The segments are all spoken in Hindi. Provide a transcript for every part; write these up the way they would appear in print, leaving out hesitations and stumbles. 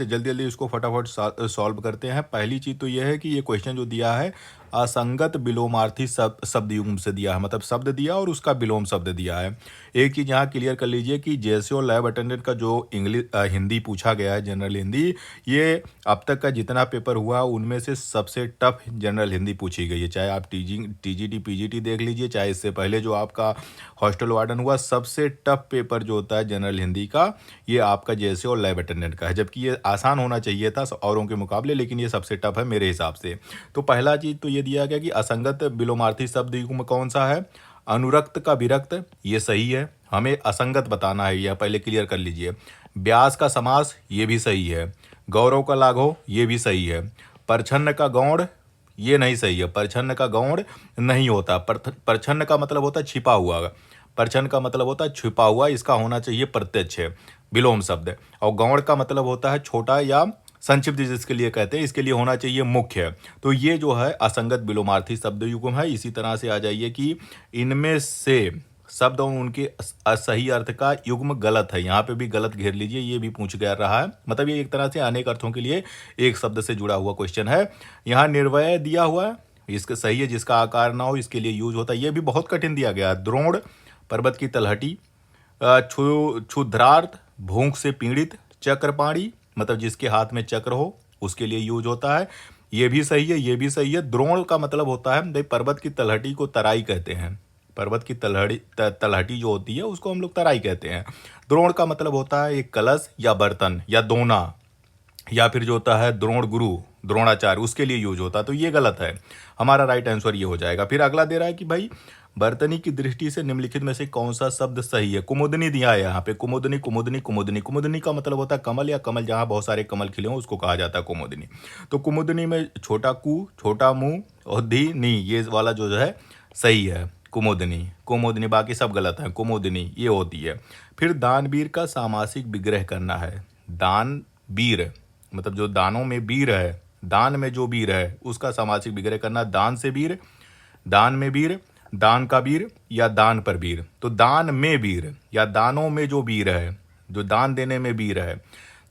जल्दी जल्दी इसको फटाफट सॉल्व करते हैं। पहली चीज़ तो यह है कि ये क्वेश्चन जो दिया है असंगत विलोमार्थी शब्द युग्म से दिया है, मतलब शब्द दिया और उसका विलोम शब्द दिया है। एक चीज़ यहाँ क्लियर कर लीजिए कि जैसे और लैब अटेंडेंट का जो हिंदी पूछा गया है, जनरल हिंदी, ये अब तक का जितना पेपर हुआ उनमें से सबसे टफ जनरल हिंदी पूछी गई है। चाहे आप टीजीटी पीजीटी देख लीजिए, चाहे इससे पहले जो आपका हॉस्टल वार्डन हुआ, सबसे टफ पेपर जो होता है जनरल हिंदी का, ये आपका जैसे और लैब अटेंडेंट का है। जबकि ये आसान होना चाहिए था औरों के मुकाबले, लेकिन ये सबसे टफ है मेरे हिसाब से। तो पहला चीज़ तो ये दिया गया कि असंगत विलोमार्थी शब्द युग्म कौन सा है? अनुरक्त का विरक्त, ये सही है। हमें असंगत बताना है, यह पहले क्लियर कर लीजिए। ब्यास का समास, ये भी सही है। गौरव का लाघव, ये भी सही है। परछन्न का गौण, ये नहीं सही है। परछन्न का गौण नहीं होता। परछन्न का मतलब होता है छिपा हुआ, परछन्न का मतलब होता है छिपा हुआ, इसका होना चाहिए प्रत्यक्ष विलोम शब्द। और गौण का मतलब होता है छोटा या संक्षिप्त, जिसके लिए कहते हैं, इसके लिए होना चाहिए मुख्य। तो ये जो है असंगत विलोमार्थी शब्द युग्म है। इसी तरह से आ जाइए कि इनमें से शब्द और उनके सही अर्थ का युग्म गलत है, यहाँ पे भी गलत घेर लीजिए, ये भी पूछ गया रहा है। मतलब ये एक तरह से अनेक अर्थों के लिए एक शब्द से जुड़ा हुआ क्वेश्चन है। यहाँ निर्वय दिया हुआ है, इसका सही है। जिसका आकार ना हो इसके लिए यूज होता है। ये भी बहुत कठिन दिया गया है। द्रोण, पर्वत की तलहटी। क्षुद्रार्थ, भूख से पीड़ित। चक्रपाणी, मतलब जिसके हाथ में चक्र हो उसके लिए यूज होता है। ये भी सही है, ये भी सही है। द्रोण का मतलब होता है, भाई पर्वत की तलहटी को तराई कहते हैं। पर्वत की तलहटी जो होती है उसको हम लोग तराई कहते हैं। द्रोण का मतलब होता है एक कलश या बर्तन या दोना, या फिर जो होता है द्रोण गुरु, द्रोणाचार्य, उसके लिए यूज होता है। तो ये गलत है, हमारा राइट आंसर ये हो जाएगा। फिर अगला दे रहा है कि भाई बर्तनी की दृष्टि से निम्नलिखित में से कौन सा शब्द सही है? कुमुदनी दिया है यहाँ पे। कुमुदनी, कुमुदनी, कुमुदनी। कुमुदनी का मतलब होता है कमल, या कमल जहाँ बहुत सारे कमल खिले हों उसको कहा जाता है कुमुदनी। तो कुमुदनी में छोटा कु, छोटा मुंह और धी नी, ये वाला जो है सही है। कुमुदनी, कुमुदनी, बाकी सब गलत है। कुमुदनी ये होती है। फिर दानवीर का सामासिक विग्रह करना है। दान वीर, मतलब जो दानों में वीर है, दान में जो वीर है उसका सामासिक विग्रह करना। दान से वीर, दान में वीर, दान का वीर या दान पर वीर। तो दान में वीर या दानों में जो वीर है, जो दान देने में वीर है,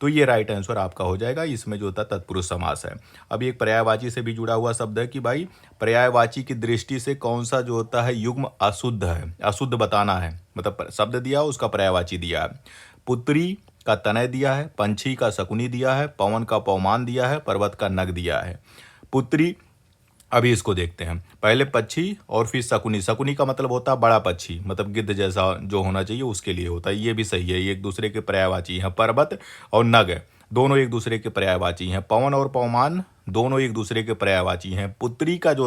तो ये राइट आंसर आपका हो जाएगा। इसमें जो होता है तत्पुरुष समास है। अब एक पर्यायवाची से भी जुड़ा हुआ शब्द है कि भाई पर्यायवाची की दृष्टि से कौन सा जो होता है युग्म अशुद्ध है, अशुद्ध बताना है। मतलब शब्द दिया उसका पर्यायवाची दिया है। पुत्री का तनय दिया है, पंछी का शकुनी दिया है, पवन का पवमान दिया है, पर्वत का नग दिया है। पुत्री, अभी इसको देखते हैं। पहले पक्षी और फिर शकुनी। शकुनी का मतलब होता है बड़ा पक्षी, मतलब गिद्ध जैसा जो होना चाहिए उसके लिए होता है। ये भी सही है, ये एक दूसरे के पर्यायवाची हैं। पर्वत और नग दोनों एक दूसरे के पर्यायवाची हैं। पवन और पवमान दोनों एक दूसरे के पर्यायवाची हैं। पुत्री का जो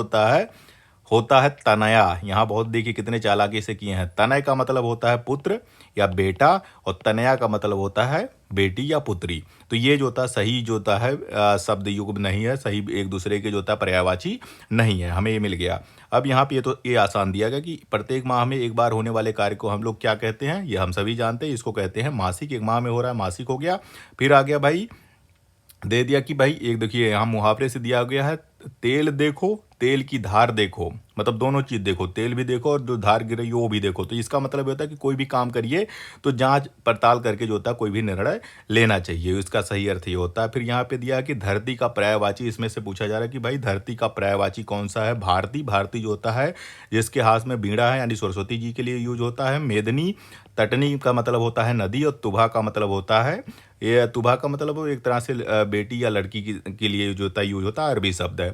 होता है तनया। यहाँ बहुत देखिए कितने चालाकी से किए हैं। तनय का मतलब होता है पुत्र या बेटा, और तनया का मतलब होता है बेटी या पुत्री। तो ये जो होता है सही जो होता है शब्द युग्म नहीं है, सही एक दूसरे के जो होता है पर्यायवाची नहीं है। हमें ये मिल गया। अब यहाँ पे ये आसान दिया गया कि प्रत्येक माह में एक बार होने वाले कार्य को हम लोग क्या कहते हैं, ये हम सभी जानते हैं। इसको कहते हैं मासिक। एक माह में हो रहा है, मासिक हो गया। फिर आ गया भाई, दे दिया कि भाई एक देखिए यहाँ मुहावरे से दिया गया है, तेल देखो तेल की धार देखो, मतलब दोनों चीज देखो, तेल भी देखो और जो धार गिर रही है वो भी देखो। तो इसका मतलब होता है कि कोई भी काम करिए तो जांच पड़ताल करके जो होता है कोई भी निर्णय लेना चाहिए। इसका सही अर्थ ये होता है। फिर यहाँ पे दिया है कि धरती का पर्यायवाची, इसमें से पूछा जा रहा है कि भाई धरती का पर्यायवाची कौन सा है? भारती, भारती जो होता है जिसके हाथ में बीड़ा है, यानी सरस्वती जी के लिए यूज होता है। मेदनी, तटनी का मतलब होता है नदी, और तुभा का मतलब होता है, ये तुभा का मतलब एक तरह से बेटी या लड़की के लिए जो होता है यूज होता है, अरबी शब्द है।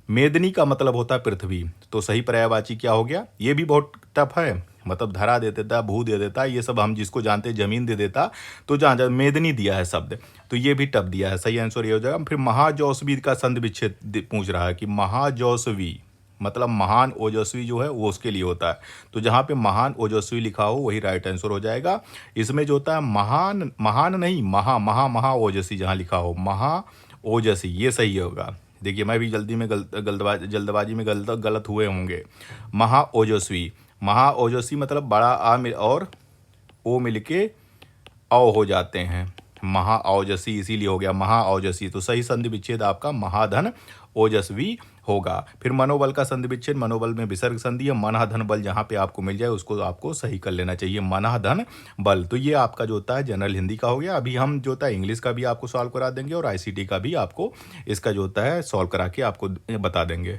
मेदनी का मतलब होता है पृथ्वी। तो सही पर्यायवाची क्या हो गया? ये भी बहुत टफ है, मतलब धरा दे देता, भू दे देता, ये सब हम जिसको जानते हैं जमीन दे देता। तो जहाँ जहाँ मेदनी दिया है शब्द, तो ये भी टफ दिया है। सही आंसर ये हो जाएगा। फिर महाजौसवी का संधि विच्छेद पूछ रहा है कि महाजौसवी मतलब महान ओजस्वी जो है वो उसके लिए होता है। तो जहाँ पे महान ओजस्वी लिखा हो वही राइट आंसर हो जाएगा। इसमें जो होता है महान, महान नहीं, महा ओजस्वी जहाँ लिखा हो, महा ओजस्वी, ये सही होगा। देखिए मैं भी जल्दी में जल्दबाजी में गलत हुए होंगे। महा ओजस्वी, महा ओजस्वी मतलब बड़ा आ और ओ मिलके औ हो जाते हैं, महा ओजस्वी इसीलिए हो गया महा ओजस्वी, तो सही संधि विच्छेद आपका महाधन ओजस्वी होगा। फिर मनोबल का संधि विच्छेद, मनोबल में विसर्ग संधि है, मनः धन बल जहाँ पे आपको मिल जाए उसको आपको सही कर लेना चाहिए, मनः धन बल। तो ये आपका जो होता है जनरल हिंदी का हो गया। अभी हम जो होता है इंग्लिश का भी आपको सॉल्व करा देंगे और आईसीटी का भी आपको इसका जो होता है सॉल्व करा के आपको बता देंगे।